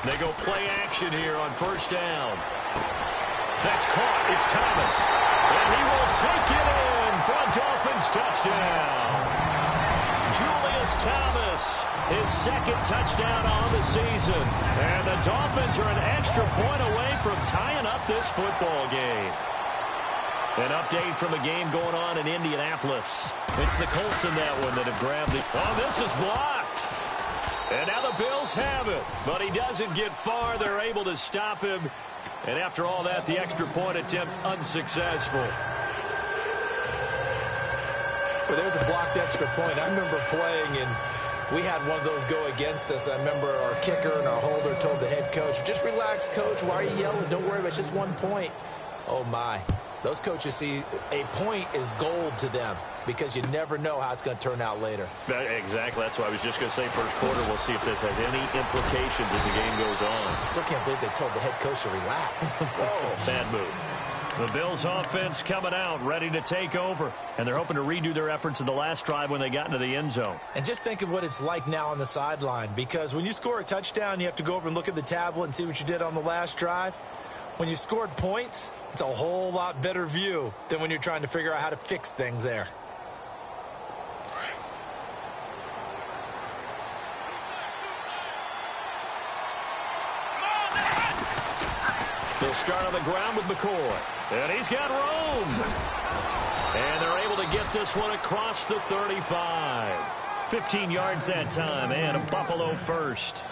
They go play action here on first down. That's caught. It's Thomas. And he will take it in for a Dolphins touchdown. Julius Thomas, his second touchdown on the season. And the Dolphins are an extra point away from tying up this football game. An update from a game going on in Indianapolis. It's the Colts in that one that have grabbed the... Oh, this is blocked. And now the Bills have it. But he doesn't get far. They're able to stop him. And after all that, the extra point attempt unsuccessful. Well, there's a blocked extra point. I remember playing, and we had one of those go against us. I remember our kicker and our holder told the head coach, just relax, coach. Why are you yelling? Don't worry about it. It's just 1 point. Oh, my. Those coaches see a point is gold to them because you never know how it's going to turn out later. Exactly. That's why I was just going to say first quarter. We'll see if this has any implications as the game goes on. I still can't believe they told the head coach to relax. Whoa. Bad move. The Bills offense coming out, ready to take over. And they're hoping to redo their efforts in the last drive when they got into the end zone. And just think of what it's like now on the sideline. Because when you score a touchdown, you have to go over and look at the tablet and see what you did on the last drive. When you scored points, it's a whole lot better view than when you're trying to figure out how to fix things there. They'll start on the ground with McCoy. And he's got room. And they're able to get this one across the 35. 15 yards that time, and a Buffalo first.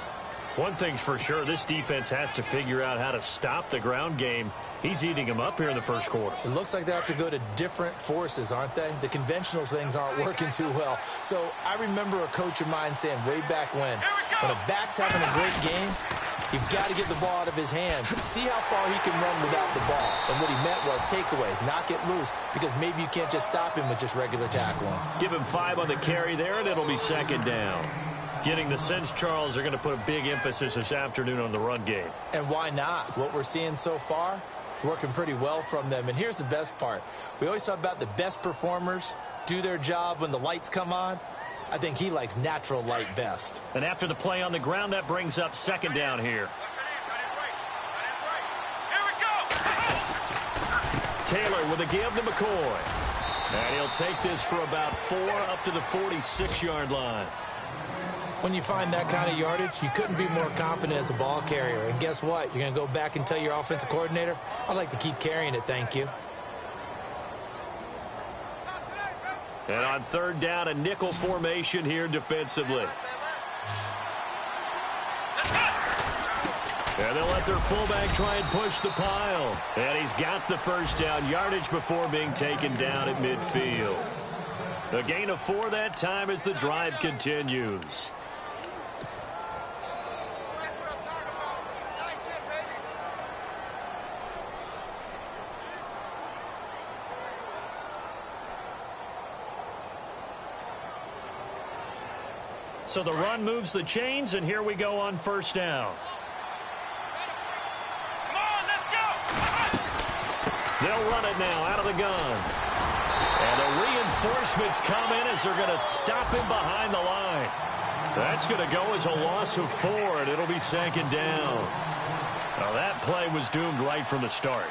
One thing's for sure, this defense has to figure out how to stop the ground game. He's eating them up here in the first quarter. It looks like they have to go to different forces, aren't they? The conventional things aren't working too well. So I remember a coach of mine saying way back when a back's having a great game, you've got to get the ball out of his hands. See how far he can run without the ball. And what he meant was takeaways, knock it loose, because maybe you can't just stop him with just regular tackling. Give him 5 on the carry there, and it'll be second down. Getting the sense, Charles, they're going to put a big emphasis this afternoon on the run game. And why not? What we're seeing so far, it's working pretty well from them. And here's the best part. We always talk about the best performers do their job when the lights come on. I think he likes natural light best. And after the play on the ground, that brings up second down here. Taylor with a give to McCoy. And he'll take this for about 4 up to the 46-yard line. When you find that kind of yardage, you couldn't be more confident as a ball carrier. And guess what? You're going to go back and tell your offensive coordinator, I'd like to keep carrying it, thank you. And on third down, a nickel formation here defensively. And they'll let their fullback try and push the pile. And he's got the first down yardage before being taken down at midfield. A gain of 4 that time as the drive continues. So the run moves the chains, and here we go on first down. Come on, let's go! They'll run it now out of the gun. And the reinforcements come in as they're going to stop him behind the line. That's going to go as a loss of 4, and it'll be second down. Now that play was doomed right from the start.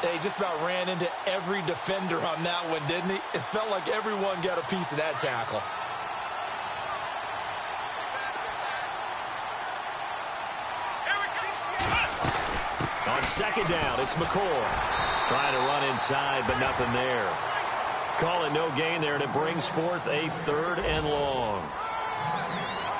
They just about ran into every defender on that one, didn't he? It felt like everyone got a piece of that tackle. On second down, it's McCoy. Trying to run inside, but nothing there. Call it no gain there, and it brings forth a 3rd and long.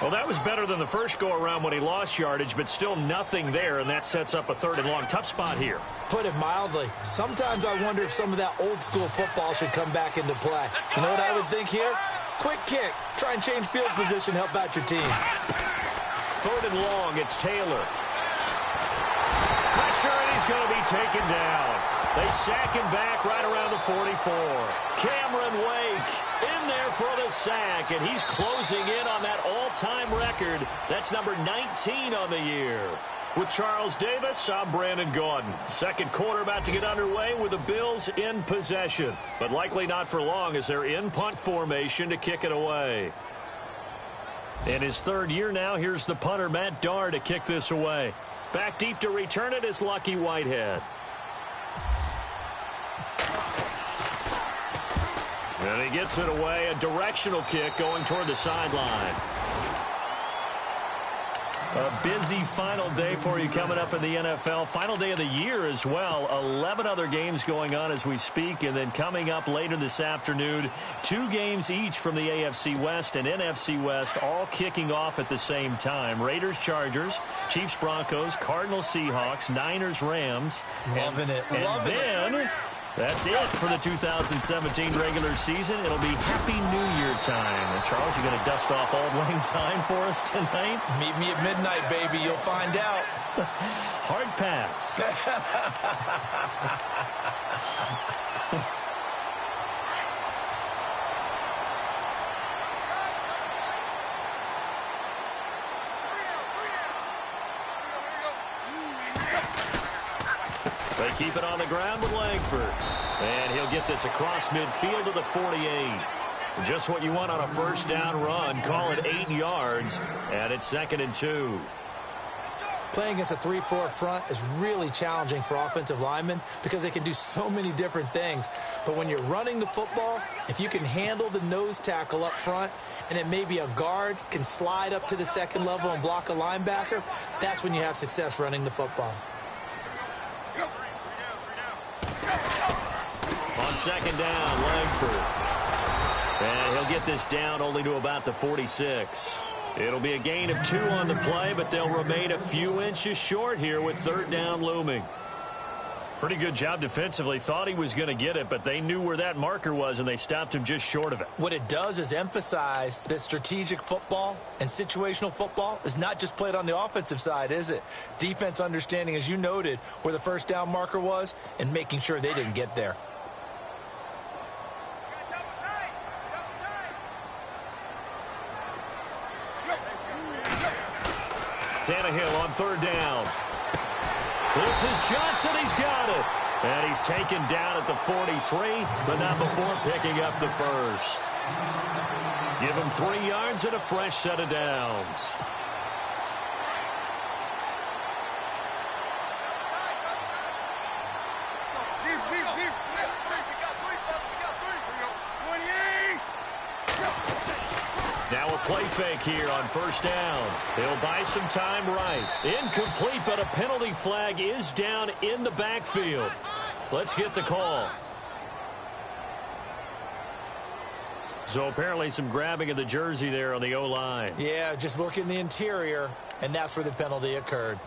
Well, that was better than the first go-around when he lost yardage, but still nothing there, and that sets up a 3rd and long. Tough spot here. Put it mildly. Sometimes I wonder if some of that old-school football should come back into play. You know what I would think here? Quick kick. Try and change field position, help out your team. 3rd and long, it's Taylor. Pressure, and he's going to be taken down. They sack him back right around the 44. Cameron Wake in there for the sack, and he's closing in on that all-time record. That's number 19 on the year. With Charles Davis, I'm Brandon Gaudin. Second quarter about to get underway with the Bills in possession, but likely not for long as they're in punt formation to kick it away. In his third year now, here's the punter, Matt Darr, to kick this away. Back deep to return it is Lucky Whitehead. And he gets it away, a directional kick going toward the sideline. A busy final day for you coming up in the NFL. Final day of the year as well. 11 other games going on as we speak. And then coming up later this afternoon, 2 games each from the AFC West and NFC West, all kicking off at the same time. Raiders, Chargers, Chiefs, Broncos, Cardinals, Seahawks, Niners, Rams. Loving it. And then that's it for the 2017 regular season. It'll be Happy New Year time. And Charles, you're going to dust off Auld Lang Syne for us tonight? Meet me at midnight, baby. You'll find out. Hard pass. They keep it on the ground with Langford. And he'll get this across midfield to the 48. Just what you want on a first down run. Call it 8 yards. And it's 2nd and 2. Playing against a 3-4 front is really challenging for offensive linemen because they can do so many different things. But when you're running the football, if you can handle the nose tackle up front, and it may be a guard can slide up to the second level and block a linebacker, that's when you have success running the football. On 2nd down, Langford. And he'll get this down only to about the 46. It'll be a gain of 2 on the play, but they'll remain a few inches short here with 3rd down looming. Pretty good job defensively. Thought he was going to get it, but they knew where that marker was, and they stopped him just short of it. What it does is emphasize that strategic football and situational football is not just played on the offensive side, is it? Defense understanding, as you noted, where the first down marker was and making sure they didn't get there. Tannehill on 3rd down. This is Johnson. He's got it. And he's taken down at the 43, but not before picking up the first. Give him 3 yards and a fresh set of downs. Now a play fake here on 1st down. They'll buy some time right. Incomplete, but a penalty flag is down in the backfield. Let's get the call. So apparently some grabbing of the jersey there on the O-line. Yeah, just look in the interior, and that's where the penalty occurred.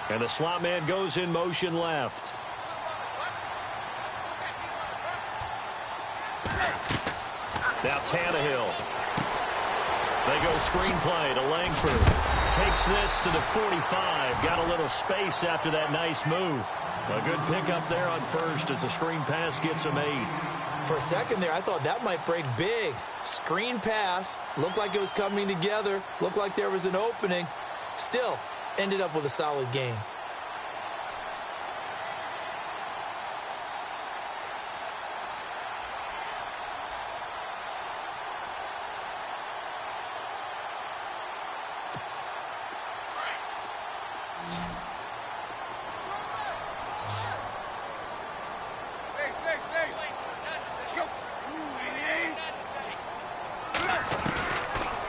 And the slot man goes in motion left. Now Tannehill. They go screenplay to Langford. Takes this to the 45. Got a little space after that nice move. A good pickup there on first as the screen pass gets him 8. For a second there, I thought that might break big. Screen pass. Looked like it was coming together. Looked like there was an opening. Still, ended up with a solid game.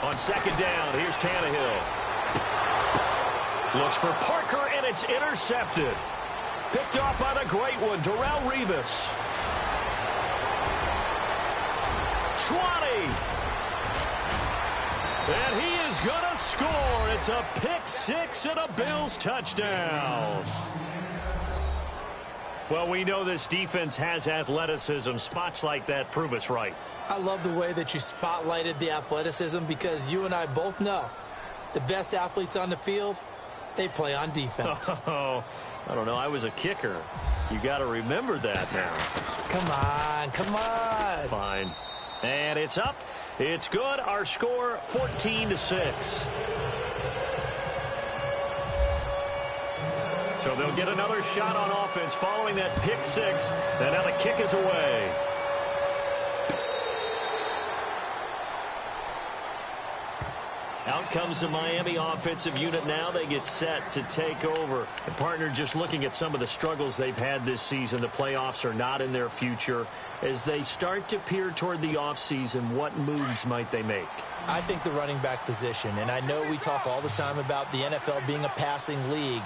On 2nd down, here's Tannehill. Looks for Parker, and it's intercepted. Picked off by the great one, Darrelle Revis. 20. And he is going to score. It's a pick 6 and a Bills touchdown. Well, we know this defense has athleticism. Spots like that prove us right. I love the way that you spotlighted the athleticism because you and I both know the best athletes on the field, They play on defense. Oh, I don't know. I was a kicker. You got to remember that now. Come on, come on. Fine. And it's up. It's good. Our score, 14-6. So they'll get another shot on offense following that pick six. And now the kick is away. Out comes the Miami offensive unit now. They get set to take over. And partner, just looking at some of the struggles they've had this season, the playoffs are not in their future. As they start to peer toward the offseason, what moves might they make? I think the running back position, and I know we talk all the time about the NFL being a passing league,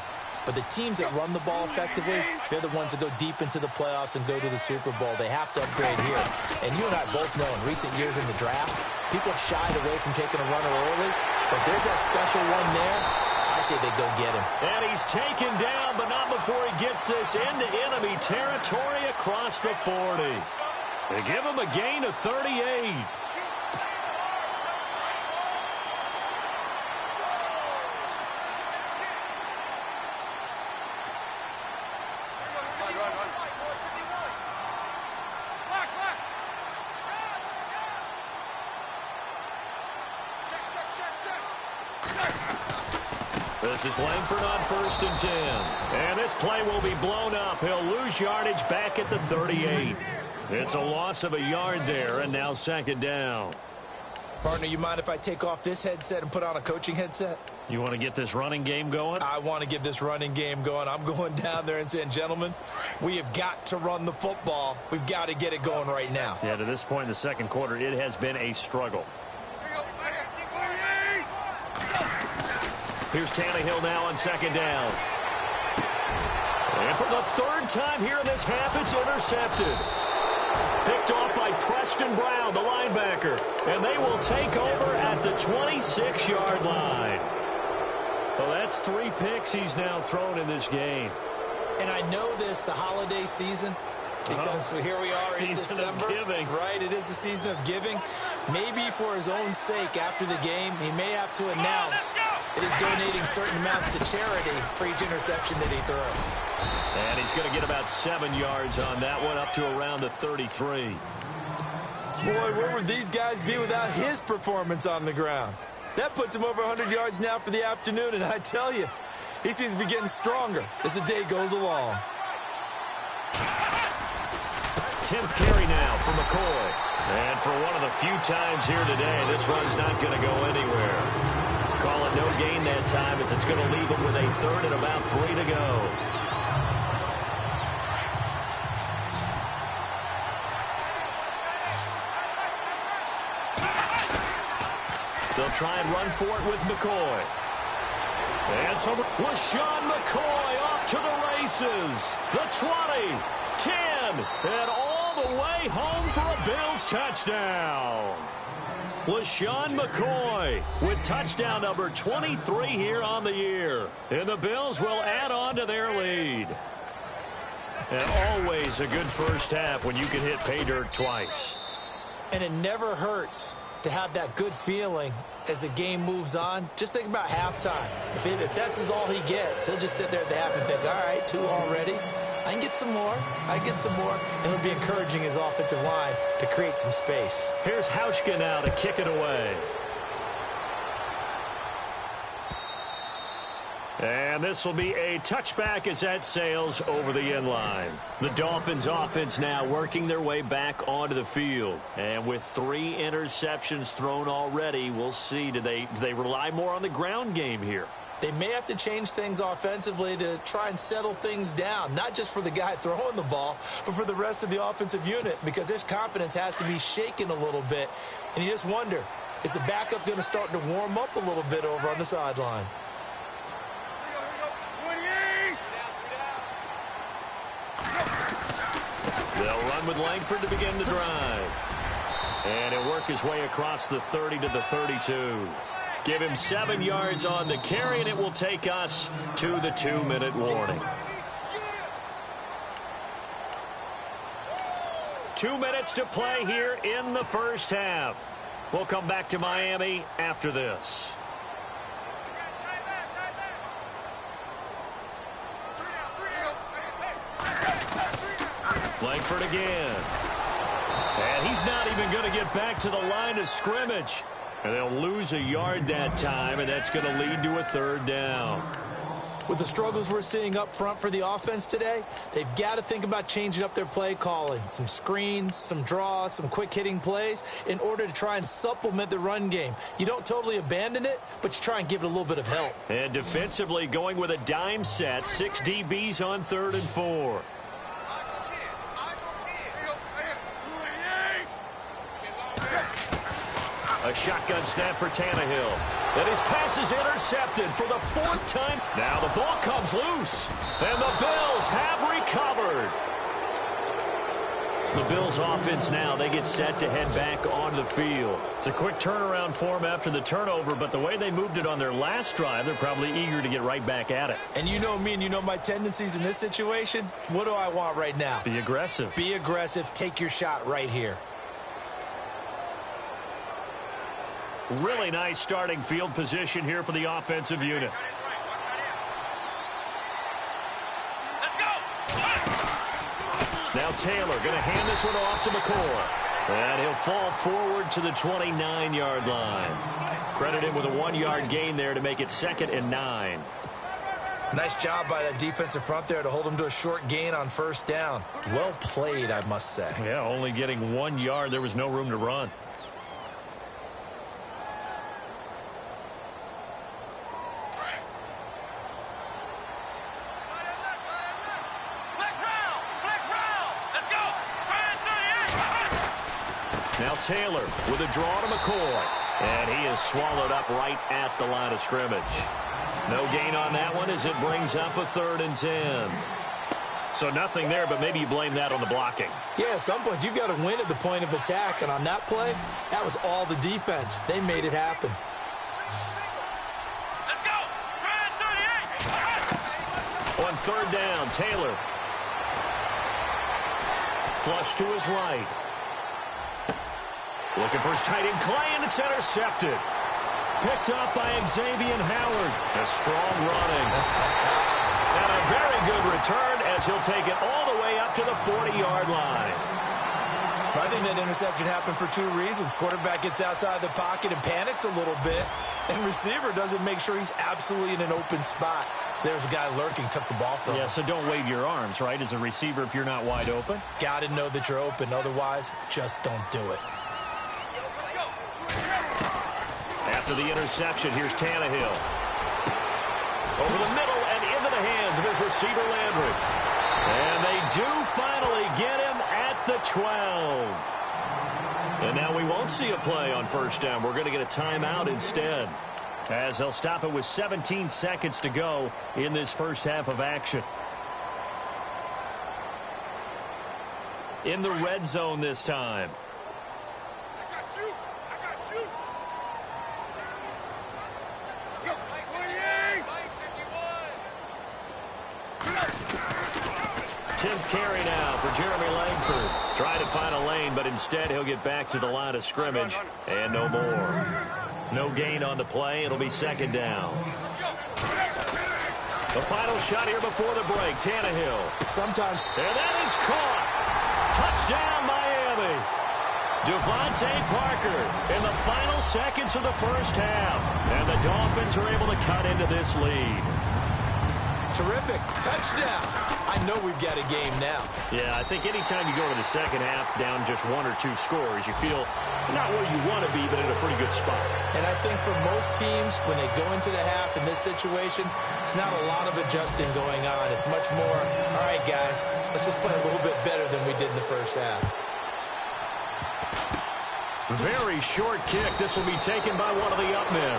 but the teams that run the ball effectively, they're the ones that go deep into the playoffs and go to the Super Bowl. They have to upgrade here. And you and I both know in recent years in the draft, people have shied away from taking a runner early, but there's that special one there. I say they go get him. And he's taken down, but not before he gets this into enemy territory across the 40. They give him a gain of 38. This is Langford on 1st and 10. And this play will be blown up. He'll lose yardage back at the 38. It's a loss of a yard there, and now 2nd down. Partner, you mind if I take off this headset and put on a coaching headset? You want to get this running game going? I want to get this running game going. I'm going down there and saying, gentlemen, we have got to run the football. We've got to get it going right now. Yeah, to this point in the 2nd quarter, it has been a struggle. Here's Tannehill now on 2nd down. And for the 3rd time here in this half, it's intercepted. Picked off by Preston Brown, the linebacker. And they will take over at the 26-yard line. Well, that's 3 picks he's now thrown in this game. And I know this, the holiday season, because here we are in December. Season of giving. Right, it is the season of giving. Maybe for his own sake after the game, he may have to announce that he's donating certain amounts to charity for each interception that he threw. And he's going to get about 7 yards on that one, up to around the 33. Boy, where would these guys be without his performance on the ground? That puts him over 100 yards now for the afternoon, and I tell you, he seems to be getting stronger as the day goes along. 10th carry now for McCoy. And for one of the few times here today, this run's not going to go anywhere. Call it no gain that time, as it's going to leave him with a 3rd and about 3 to go. They'll try and run for it with McCoy. And so LaShawn McCoy off to the races. The 20, 10, and all the way home for a Bills touchdown. LaShawn McCoy with touchdown number 23 here on the year. And the Bills will add on to their lead. And always a good first half when you can hit pay dirt twice. And it never hurts to have that good feeling as the game moves on. Just think about halftime. If that's all he gets, he'll just sit there at the half and think, all right, 2 already. I can get some more. I can get some more. And he'll be encouraging his offensive line to create some space. Here's Hauschka now to kick it away. And this will be a touchback as that sails over the end line. The Dolphins offense now working their way back onto the field. And with 3 interceptions thrown already, we'll see. Do they rely more on the ground game here? They may have to change things offensively to try and settle things down, not just for the guy throwing the ball, but for the rest of the offensive unit, because their confidence has to be shaken a little bit. And you just wonder, is the backup going to start to warm up a little bit over on the sideline? They'll run with Langford to begin the drive. And he'll work his way across the 30 to the 32. Give him 7 yards on the carry, and it will take us to the 2-minute warning. 2 minutes to play here in the first half. We'll come back to Miami after this. Langford again. And he's not even going to get back to the line of scrimmage. And they'll lose a yard that time, and that's going to lead to a third down. With the struggles we're seeing up front for the offense today, they've got to think about changing up their play calling. Some screens, some draws, some quick-hitting plays in order to try and supplement the run game. You don't totally abandon it, but you try and give it a little bit of help. And defensively going with a dime set, 6 DBs on 3rd and 4. A shotgun snap for Tannehill. And his pass is intercepted for the 4th time. Now the ball comes loose. And the Bills have recovered. The Bills offense now, they get set to head back onto the field. It's a quick turnaround for them after the turnover, but the way they moved it on their last drive, they're probably eager to get right back at it. And you know me and you know my tendencies in this situation. What do I want right now? Be aggressive. Be aggressive. Take your shot right here. Really nice starting field position here for the offensive unit. Let's go. Now Taylor going to hand this one off to McCoy. And he'll fall forward to the 29-yard line. Credit him with a 1-yard gain there to make it 2nd and 9. Nice job by that defensive front there to hold him to a short gain on 1st down. Well played, I must say. Yeah, only getting 1 yard. There was no room to run. Now Taylor with a draw to McCoy. And he is swallowed up right at the line of scrimmage. No gain on that one as it brings up a 3rd and 10. So nothing there, but maybe you blame that on the blocking. Yeah, at some point you've got to win at the point of attack. And on that play, that was all the defense. They made it happen. Let's go. On 3rd down, Taylor. Flush to his right. Looking for his tight end, Clay, and it's intercepted. Picked up by Xavier Howard. A strong running. And a very good return as he'll take it all the way up to the 40-yard line. I think that interception happened for 2 reasons. Quarterback gets outside the pocket and panics a little bit. And receiver doesn't make sure he's absolutely in an open spot. So there's a guy lurking, took the ball from him. Yeah, so don't wave your arms, right, as a receiver if you're not wide open. Got to know that you're open. Otherwise, just don't do it. After the interception, here's Tannehill. Over the middle and into the hands of his receiver, Landry. And they do finally get him at the 12. And now we won't see a play on 1st down. We're going to get a timeout instead, as they'll stop it with 17 seconds to go in this first half of action. In the red zone this time. Tenth carry now for Jeremy Langford. Trying to find a lane, but instead he'll get back to the line of scrimmage. And no more. No gain on the play. It'll be 2nd down. The final shot here before the break. Tannehill. Sometimes. And that is caught. Touchdown, Miami. Devontae Parker in the final seconds of the first half. And the Dolphins are able to cut into this lead. Terrific. Touchdown. I know we've got a game now. Yeah, I think anytime you go to the second half down just 1 or 2 scores, you feel not where you want to be, but in a pretty good spot. And I think for most teams, when they go into the half in this situation, it's not a lot of adjusting going on. It's much more, all right, guys, let's just play a little bit better than we did in the first half. Very short kick. This will be taken by one of the up men.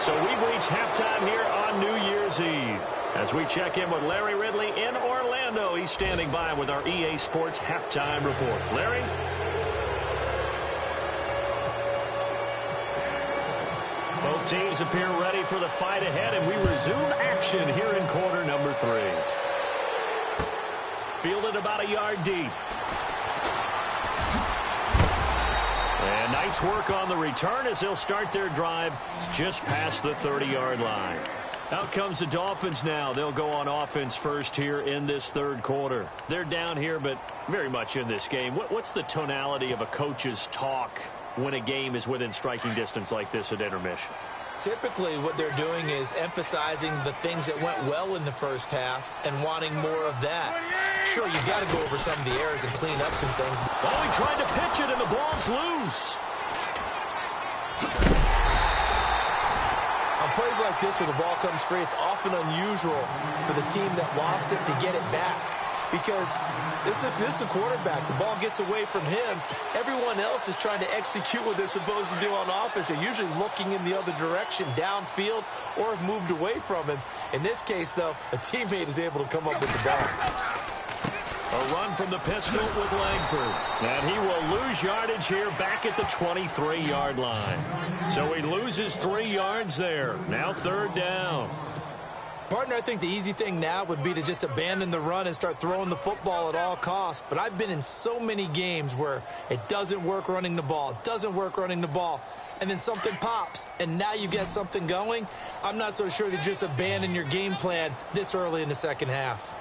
So we've reached halftime here on New Year's Eve. As we check in with Larry Ridley in Orlando, he's standing by with our EA Sports Halftime Report. Larry? Both teams appear ready for the fight ahead, and we resume action here in quarter number 3. Fielded about a yard deep. And nice work on the return as they'll start their drive just past the 30-yard line. Out comes the Dolphins now. They'll go on offense first here in this third quarter. They're down here, but very much in this game. What's the tonality of a coach's talk when a game is within striking distance like this at intermission? Typically, what they're doing is emphasizing the things that went well in the first half and wanting more of that. Sure, you've got to go over some of the errors and clean up some things. Oh, he tried to pitch it, and the ball's loose. On plays like this where the ball comes free, it's often unusual for the team that lost it to get it back. Because this is the quarterback. The ball gets away from him. Everyone else is trying to execute what they're supposed to do on offense. They're usually looking in the other direction, downfield, or have moved away from him. In this case, though, a teammate is able to come up with the ball. A run from the pistol with Langford. And he will lose yardage here back at the 23-yard line. So he loses 3 yards there. Now third down. Partner, I think the easy thing now would be to just abandon the run and start throwing the football at all costs. But I've been in so many games where it doesn't work running the ball. It doesn't work running the ball. And then something pops, and now you get something going. I'm not so sure to just abandon your game plan this early in the second half.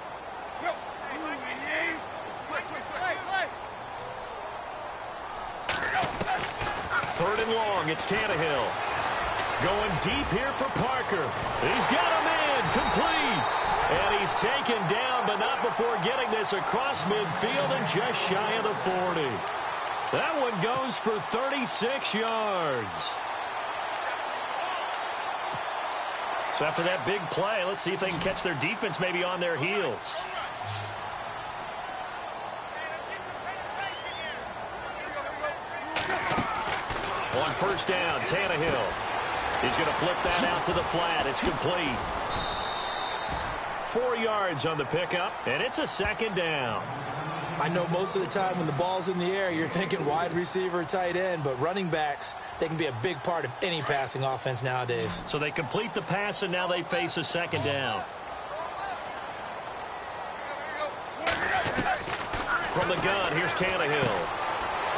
Third and long, it's Tannehill. Going deep here for Parker. He's got a man, complete. And he's taken down, but not before getting this across midfield and just shy of the 40. That one goes for 36 yards. So after that big play, let's see if they can catch their defense maybe on their heels. On first down, Tannehill. He's going to flip that out to the flat. It's complete. 4 yards on the pickup, and it's a second down. I know most of the time when the ball's in the air, you're thinking wide receiver, tight end, but running backs, they can be a big part of any passing offense nowadays. So they complete the pass, and now they face a second down. From the gun, here's Tannehill.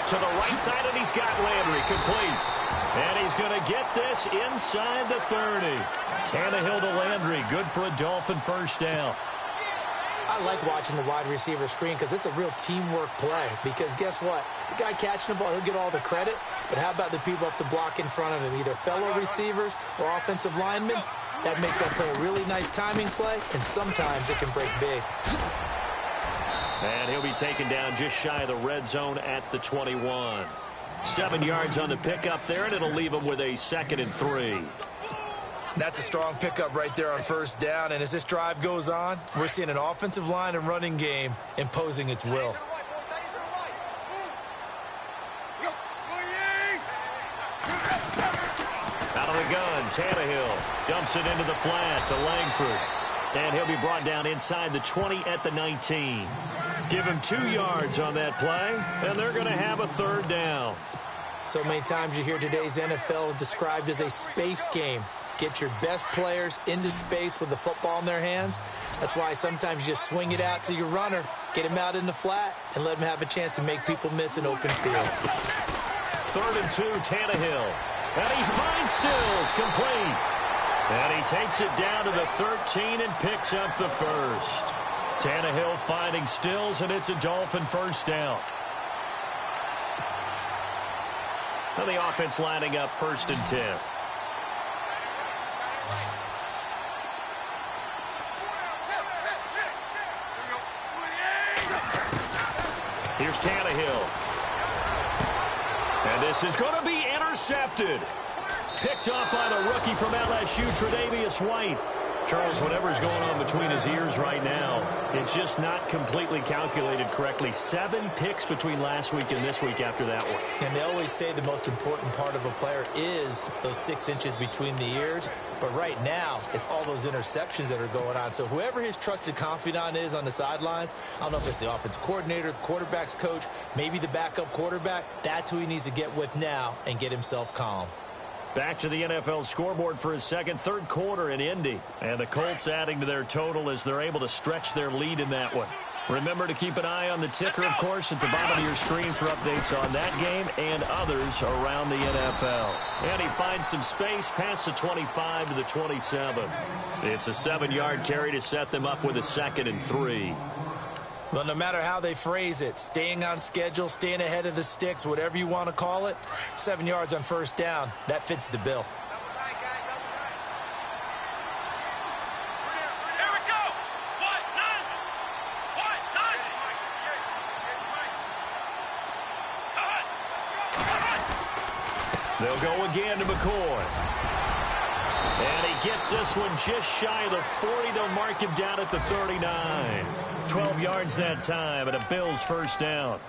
To the right side, and he's got Landry complete. And he's going to get this inside the 30. Tannehill to Landry, good for a Dolphin first down. I like watching the wide receiver screen because it's a real teamwork play. Because guess what? The guy catching the ball, he'll get all the credit. But how about the people up to block in front of him, either fellow receivers or offensive linemen? That makes that play a really nice timing play, and sometimes it can break big. And he'll be taken down just shy of the red zone at the 21. 7 yards on the pickup there, and it'll leave him with a 2nd and 3. That's a strong pickup right there on first down. And as this drive goes on, we're seeing an offensive line and running game imposing its will. Out of the gun, Tannehill dumps it into the flat to Langford. And he'll be brought down inside the 20 at the 19. Give him 2 yards on that play, and they're going to have a third down. So many times you hear today's NFL described as a space game. Get your best players into space with the football in their hands. That's why sometimes you just swing it out to your runner, get him out in the flat, and let him have a chance to make people miss an open field. 3rd and 2, Tannehill. And he finds Stills, complete. And he takes it down to the 13 and picks up the first. Tannehill finding Stills, and it's a Dolphin first down. And the offense lining up 1st and 10. Here's Tannehill. And this is going to be intercepted. Picked up by the rookie from LSU, Tre'Davious White. Charles, whatever's going on between his ears right now, it's just not completely calculated correctly. 7 picks between last week and this week after that one. And they always say the most important part of a player is those 6 inches between the ears. But right now, it's all those interceptions that are going on. So whoever his trusted confidant is on the sidelines, I don't know if it's the offensive coordinator, the quarterback's coach, maybe the backup quarterback, that's who he needs to get with now and get himself calm. Back to the NFL scoreboard for his third quarter in Indy. And the Colts adding to their total as they're able to stretch their lead in that one. Remember to keep an eye on the ticker, of course, at the bottom of your screen for updates on that game and others around the NFL. And he finds some space past the 25 to the 27. It's a 7-yard carry to set them up with a 2nd and 3. Well, no matter how they phrase it, staying on schedule, staying ahead of the sticks, whatever you want to call it, 7 yards on first down, that fits the bill. They'll go again to McCoy. And he gets this one just shy of the 40. They'll mark him down at the 39. 12 yards that time and a Bills first down.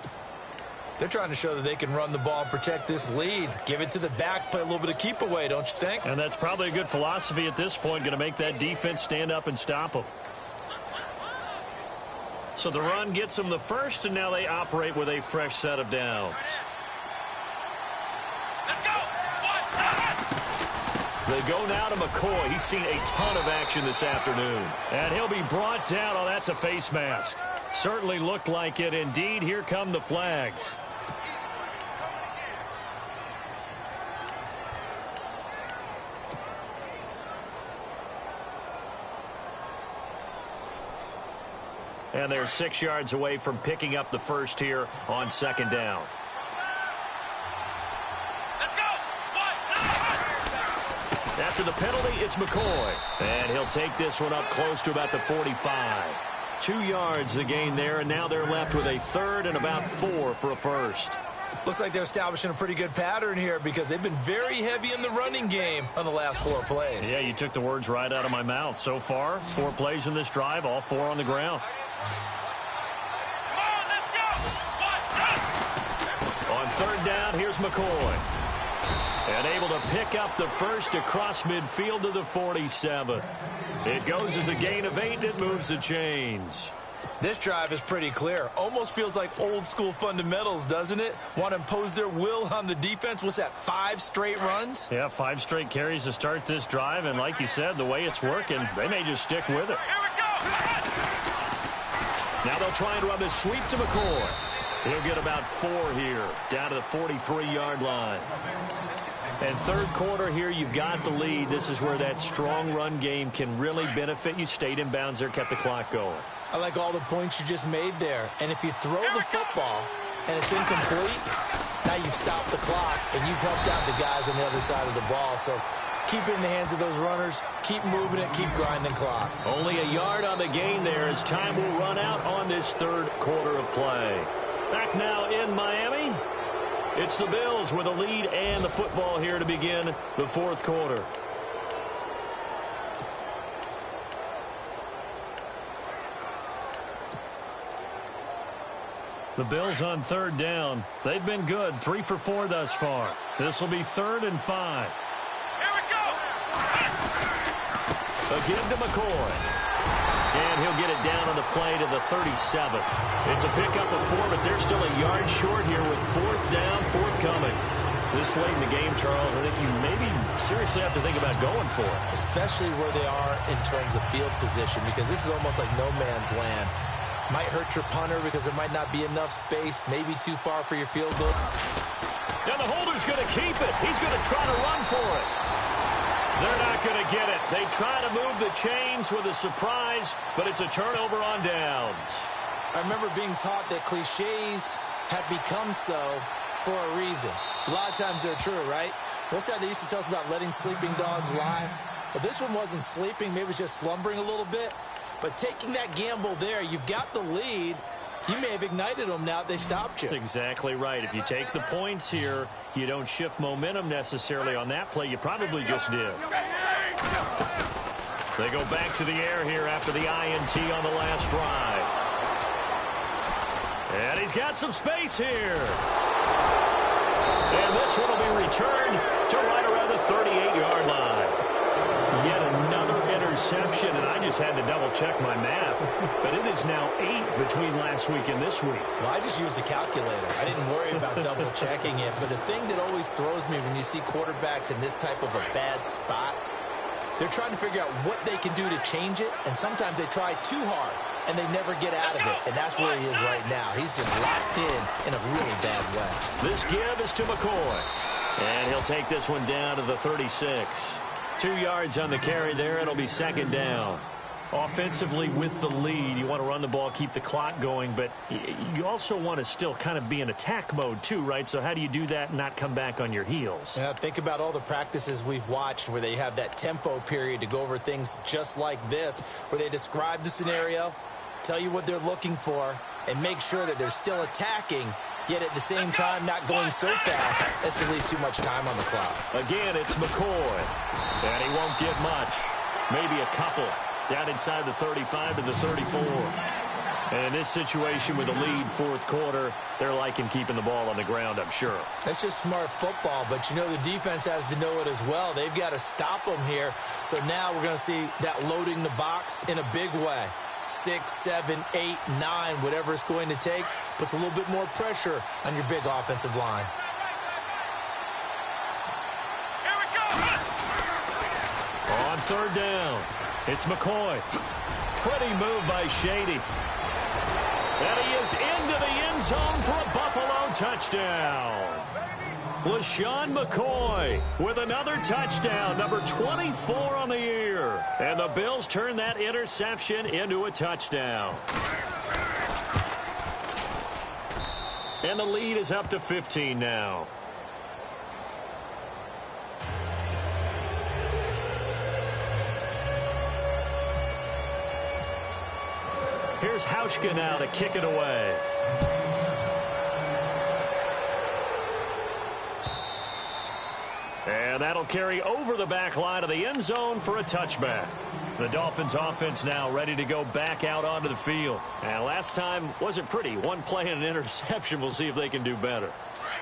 They're trying to show that they can run the ball and protect this lead. Give it to the backs, play a little bit of keep away, don't you think? And that's probably a good philosophy at this point, going to make that defense stand up and stop them. So the run gets them the first, and now they operate with a fresh set of downs. They go now to McCoy. He's seen a ton of action this afternoon. And he'll be brought down. Oh, that's a face mask. Certainly looked like it. Indeed, here come the flags. And they're 6 yards away from picking up the first here on 2nd down. After the penalty, it's McCoy. And he'll take this one up close to about the 45. 2 yards the gain there, and now they're left with a 3rd and about 4 for a first. Looks like they're establishing a pretty good pattern here because they've been very heavy in the running game on the last 4 plays. Yeah, you took the words right out of my mouth. So far, 4 plays in this drive, all 4 on the ground. On 3rd down, here's McCoy. And able to pick up the first across midfield to the 47. It goes as a gain of 8, and it moves the chains. This drive is pretty clear. Almost feels like old school fundamentals, doesn't it? Want to impose their will on the defense. What's that, 5 straight runs? Yeah, 5 straight carries to start this drive. And like you said, the way it's working, they may just stick with it. Now they'll try and run this sweep to McCoy. He'll get about 4 here, down to the 43-yard line. And 3rd quarter here, you've got the lead. This is where that strong run game can really benefit you. Stayed in bounds there, kept the clock going. I like all the points you just made there. And if you throw the football and it's incomplete, now you stop the clock and you've helped out the guys on the other side of the ball. So keep it in the hands of those runners. Keep moving it. Keep grinding clock. Only a yard on the gain there as time will run out on this 3rd quarter of play. Back now in Miami. It's the Bills with a lead and the football here to begin the 4th quarter. The Bills on 3rd down. They've been good, 3 for 4 thus far. This will be 3rd and 5. Here we go. Again to McCoy. And he'll get it down on the play to the 37. It's a pickup of 4, but they're still a yard short here with 4th down, forthcoming. This late in the game, Charles, I think you maybe seriously have to think about going for it. Especially where they are in terms of field position, because this is almost like no man's land. Might hurt your punter because there might not be enough space, maybe too far for your field goal. And the holder's going to keep it. He's going to try to run for it. They're not going to get it. They try to move the chains with a surprise, but it's a turnover on downs. I remember being taught that cliches have become so for a reason. A lot of times they're true, right? What's that they used to tell us about letting sleeping dogs lie? Well, this one wasn't sleeping. Maybe it was just slumbering a little bit. But taking that gamble there, you've got the lead. You may have ignited them now. They stopped you. That's exactly right. If you take the points here, you don't shift momentum necessarily on that play. You probably just did. They go back to the air here after the INT on the last drive. And he's got some space here. And this one will be returned to right around the 38-yard line. Yet another interception, and I just had to double-check my math. But it is now 8 between last week and this week. Well, I just used a calculator. I didn't worry about double-checking it. But the thing that always throws me when you see quarterbacks in this type of a bad spot, they're trying to figure out what they can do to change it, and sometimes they try too hard. and they never get out of it. And that's where he is right now. He's just locked in a really bad way. This give is to McCoy. And he'll take this one down to the 36. 2 yards on the carry there. It'll be second down. Offensively with the lead, you want to run the ball, keep the clock going, but you also want to still kind of be in attack mode too, right? So how do you do that and not come back on your heels? Yeah, think about all the practices we've watched where they have that tempo period to go over things just like this, where they describe the scenario, tell you what they're looking for, and make sure that they're still attacking, yet at the same time not going so fast as to leave too much time on the clock. Again, it's McCoy, and he won't get much, maybe a couple. Down inside the 35 to the 34. And in this situation with a lead fourth quarter, they're liking keeping the ball on the ground, I'm sure. That's just smart football, but you know the defense has to know it as well. They've got to stop them here. So now we're going to see that loading the box in a big way. 6, 7, 8, 9, whatever it's going to take, puts a little bit more pressure on your big offensive line. Here we go. On third down. It's McCoy. Pretty move by Shady. And he is into the end zone for a Buffalo touchdown. LaShawn McCoy with another touchdown, number 24 on the year. And the Bills turn that interception into a touchdown. And the lead is up to 15 now. Here's Hauschka now to kick it away. And that'll carry over the back line of the end zone for a touchback. The Dolphins offense now ready to go back out onto the field. And last time wasn't pretty. One play and an interception. We'll see if they can do better.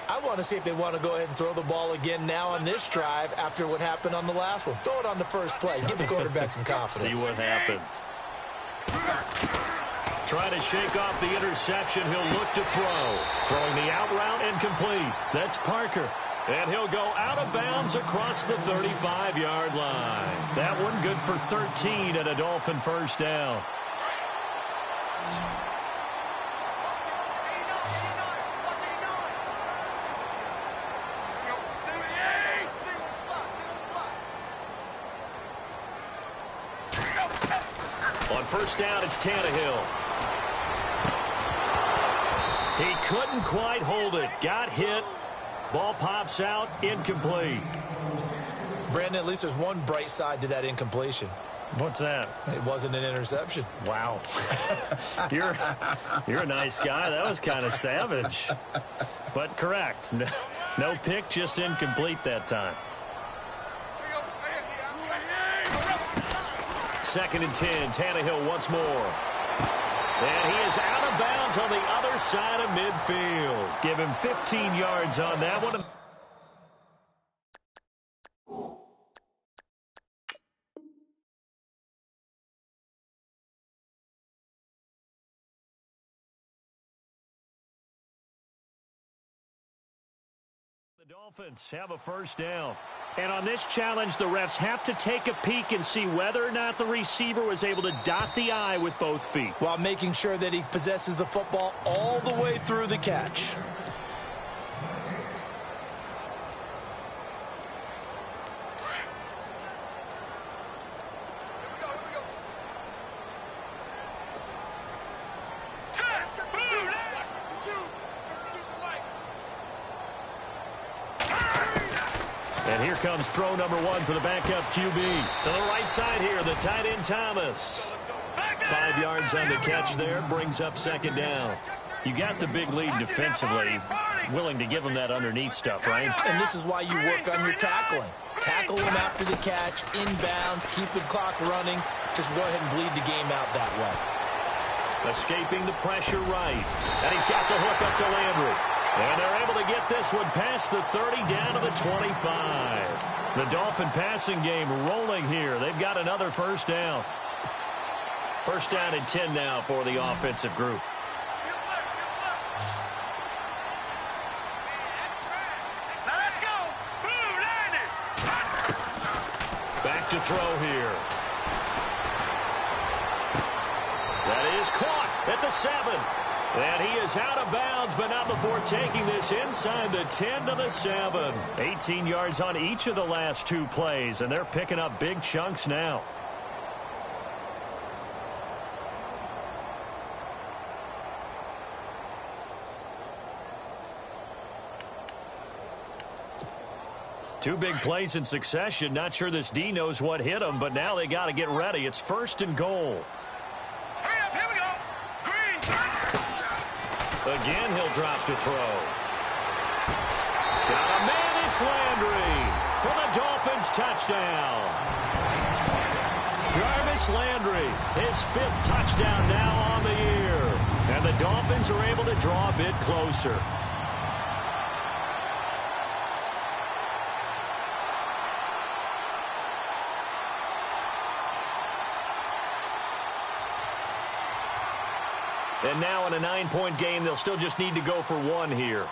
I want to see if they want to go ahead and throw the ball again now on this drive after what happened on the last one. Throw it on the first play. Give the quarterback some confidence. See what happens. Trying to shake off the interception. He'll look to throw. Throwing the out route incomplete. That's Parker. And he'll go out of bounds across the 35-yard line. That one good for 13 and a Dolphin first down. On first down, it's Tannehill. He couldn't quite hold it. Got hit. Ball pops out. Incomplete. Brandon, at least there's one bright side to that incompletion. What's that? It wasn't an interception. Wow. You're a nice guy. That was kind of savage. But correct. No pick, just incomplete that time. Second and 10. Tannehill once more. And he is out of bounds on the other side of midfield. Give him 15 yards on that one. The Dolphins have a first down. And on this challenge, the refs have to take a peek and see whether or not the receiver was able to dot the I with both feet, while making sure that he possesses the football all the way through the catch. And here comes throw number one for the backup QB. To the right side here, the tight end Thomas. 5 yards on the catch there, brings up second down. You got the big lead defensively, willing to give them that underneath stuff, right? And this is why you work on your tackling. Tackle them after the catch, inbounds, keep the clock running. Just go ahead and bleed the game out that way. Escaping the pressure right. And he's got the hook up to Landry. And they're able to get this one past the 30 down to the 25. The Dolphin passing game rolling here. They've got another first down. First down and 10 now for the offensive group. Let's go. Blue landed. Back to throw here. That is is caught at the 7. And he is out of bounds, but not before taking this inside the 10 to the 7. 18 yards on each of the last 2 plays, and they're picking up big chunks now. Two big plays in succession. Not sure this D knows what hit him, but now they got to get ready. It's 1st and goal. Hurry up, here we go. Green. Again, he'll drop to throw. Got a man, it's Landry for the Dolphins touchdown. Jarvis Landry, his 5th touchdown now on the year. And the Dolphins are able to draw a bit closer. And now in a 9-point game, they'll still just need to go for 1 here.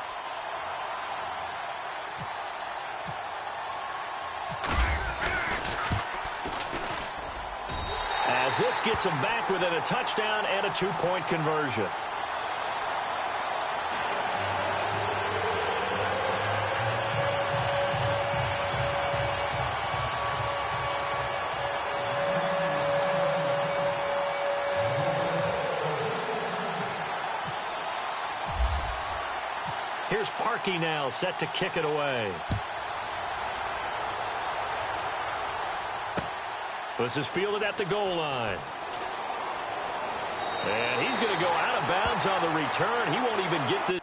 As this gets them back within a touchdown and a 2-point conversion. Here's Parkey now, set to kick it away. This is fielded at the goal line. And he's going to go out of bounds on the return. He won't even get this.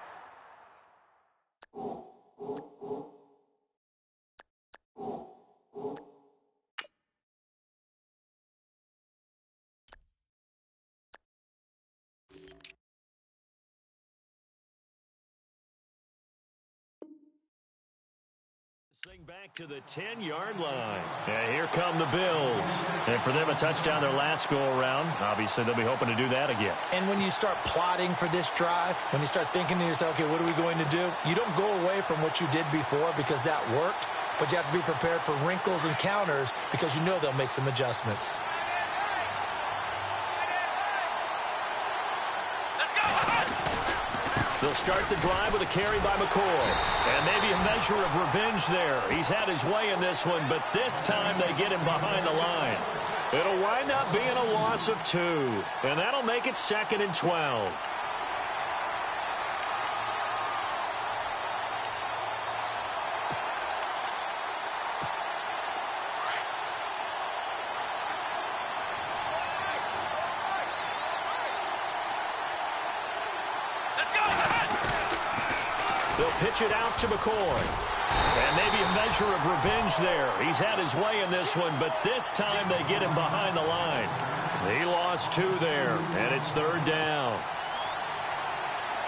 Thing back to the 10-yard line. And here come the Bills. And for them, a touchdown their last go-around. Obviously, they'll be hoping to do that again. And when you start plotting for this drive, when you start thinking to yourself, okay, what are we going to do? You don't go away from what you did before because that worked, but you have to be prepared for wrinkles and counters because you know they'll make some adjustments. They'll start the drive with a carry by McCoy. And maybe a measure of revenge there. He's had his way in this one, but this time they get him behind the line. It'll wind up being a loss of 2. And that'll make it 2nd and 12. They'll pitch it out to McCoy. And maybe a measure of revenge there. He's had his way in this one, but this time they get him behind the line. He lost 2 there, and it's 3rd down.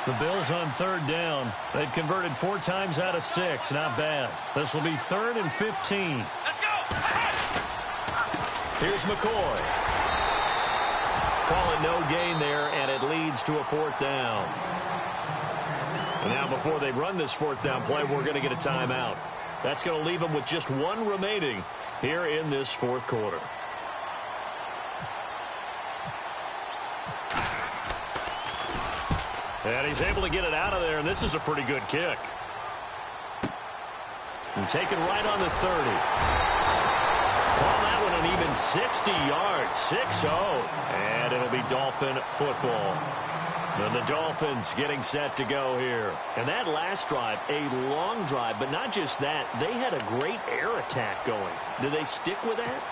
The Bills on 3rd down. They've converted 4 times out of 6. Not bad. This will be 3rd and 15. Let's go. Here's McCoy. Call it no gain there, and it leads to a 4th down. And now before they run this 4th down play, we're going to get a timeout. That's going to leave them with just 1 remaining here in this 4th quarter. And he's able to get it out of there, and this is a pretty good kick. And taken right on the 30. Call that one an even 60 yards, 6-0. And it'll be Dolphin football. And the Dolphins getting set to go here. And that last drive, a long drive, but not just that. They had a great air attack going. Do they stick with that?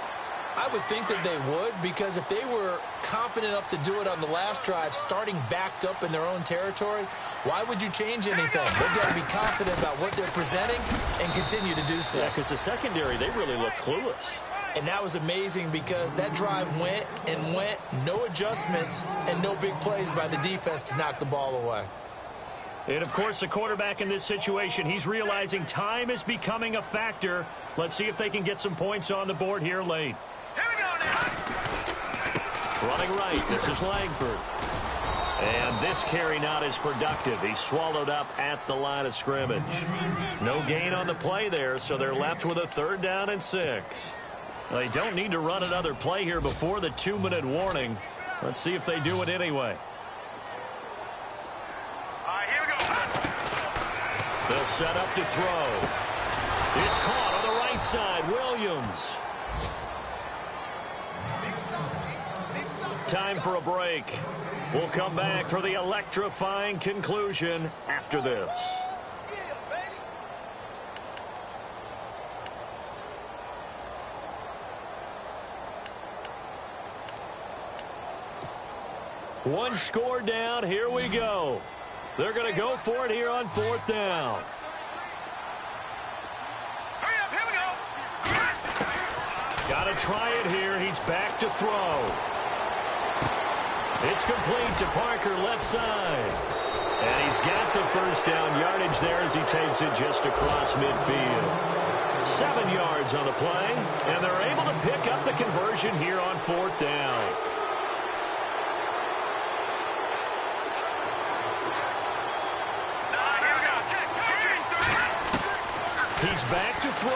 I would think that they would, because if they were confident enough to do it on the last drive, starting backed up in their own territory, why would you change anything? They've got to be confident about what they're presenting and continue to do so. Yeah, because the secondary, they really look clueless. And that was amazing because that drive went and went, no adjustments, and no big plays by the defense to knock the ball away. And, of course, the quarterback in this situation, he's realizing time is becoming a factor. Let's see if they can get some points on the board here late. Here we go now. Running right, this is Langford. And this carry not as productive. He's swallowed up at the line of scrimmage. No gain on the play there, so they're left with a 3rd down and 6. They don't need to run another play here before the 2-minute warning. Let's see if they do it anyway. All right, here we go. They'll set up to throw. It's caught on the right side. Williams. Time for a break. We'll come back for the electrifying conclusion after this. One score down. Here we go. They're going to go for it here on 4th down. Hurry up, here we go. Got to try it here. He's back to throw. It's complete to Parker, left side. And he's got the first down yardage there as he takes it just across midfield. 7 yards on the play, and they're able to pick up the conversion here on 4th down. He's back to throw.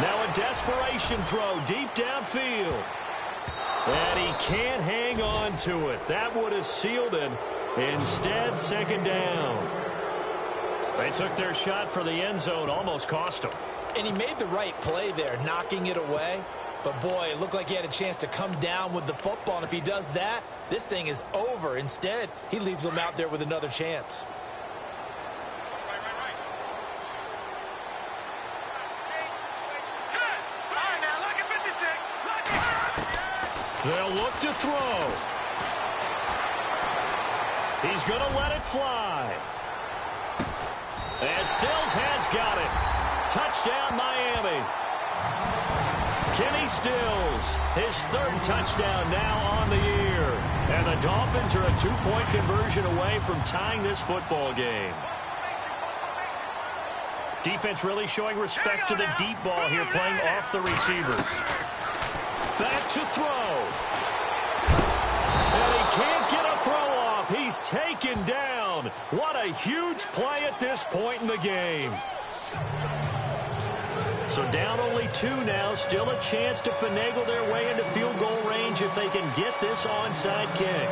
Now a desperation throw deep downfield. And he can't hang on to it. That would have sealed it. Instead, 2nd down. They took their shot for the end zone, almost cost him. And he made the right play there, knocking it away. But, boy, it looked like he had a chance to come down with the football. And if he does that, this thing is over. Instead, he leaves him out there with another chance. They'll look to throw. He's going to let it fly. And Stills has got it. Touchdown, Miami. Kenny Stills, his 3rd touchdown now on the year. And the Dolphins are a 2-point conversion away from tying this football game. Defense really showing respect to the deep ball here, playing off the receivers. Back to throw. And he can't get a throw off. He's taken down. What a huge play at this point in the game. So down only 2 now. Still a chance to finagle their way into field goal range if they can get this onside kick.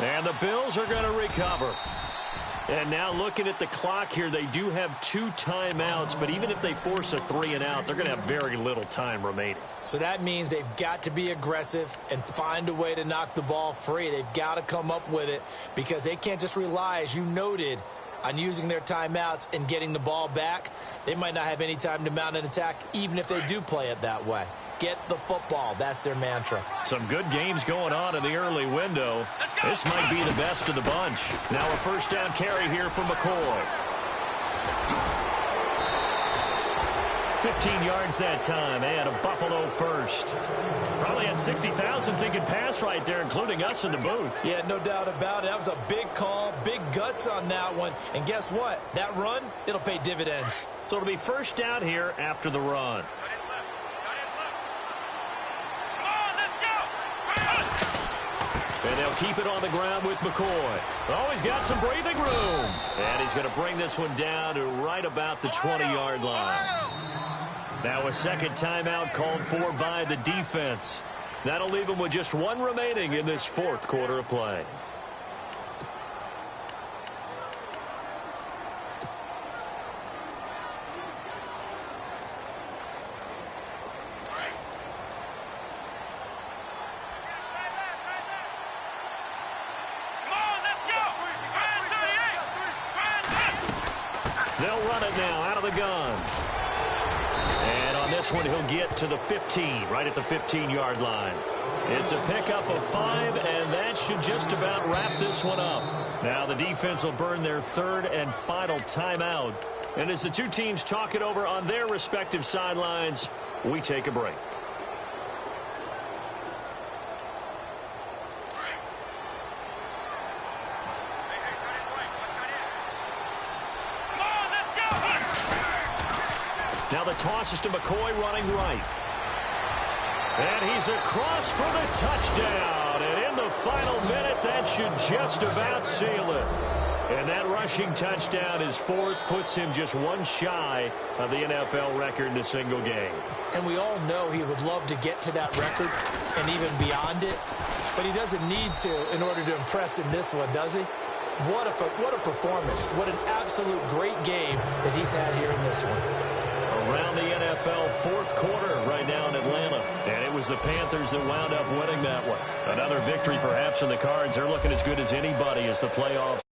And the Bills are going to recover. And now looking at the clock here, they do have 2 timeouts, but even if they force a 3-and-out, they're going to have very little time remaining. So that means they've got to be aggressive and find a way to knock the ball free. They've got to come up with it because they can't just rely, as you noted, on using their timeouts and getting the ball back. They might not have any time to mount an attack, even if they do play it that way. Get the football. That's their mantra. Some good games going on in the early window. This might be the best of the bunch. Now a 1st down carry here for McCoy. 15 yards that time, and a Buffalo first. Probably had 60,000 thinking pass right there, including us in the booth. Yeah, no doubt about it. That was a big call, big guts on that one. And guess what? That run, it'll pay dividends. So it'll be 1st down here after the run. And they'll keep it on the ground with McCoy. Oh, he's got some breathing room. And he's going to bring this one down to right about the 20-yard line. Now a 2nd timeout called for by the defense. That'll leave them with just 1 remaining in this 4th quarter of play. They'll run it now out of the gun. And on this one, he'll get to the 15, right at the 15-yard line. It's a pickup of 5, and that should just about wrap this one up. Now the defense will burn their 3rd and final timeout. And as the 2 teams talk it over on their respective sidelines, we take a break. Now the toss is to McCoy running right. And he's across for the touchdown. out. And in the final minute, that should just about seal it. And that rushing touchdown, his fourth, puts him just one shy of the NFL record in a single game. And we all know he would love to get to that record and even beyond it. But he doesn't need to in order to impress in this one, does he? What a performance. What an absolute great game that he's had here in this one. Around the NFL fourth quarter right now in Atlanta. And it was the Panthers that wound up winning that one. Another victory perhaps in the cards. They're looking as good as anybody as the playoffs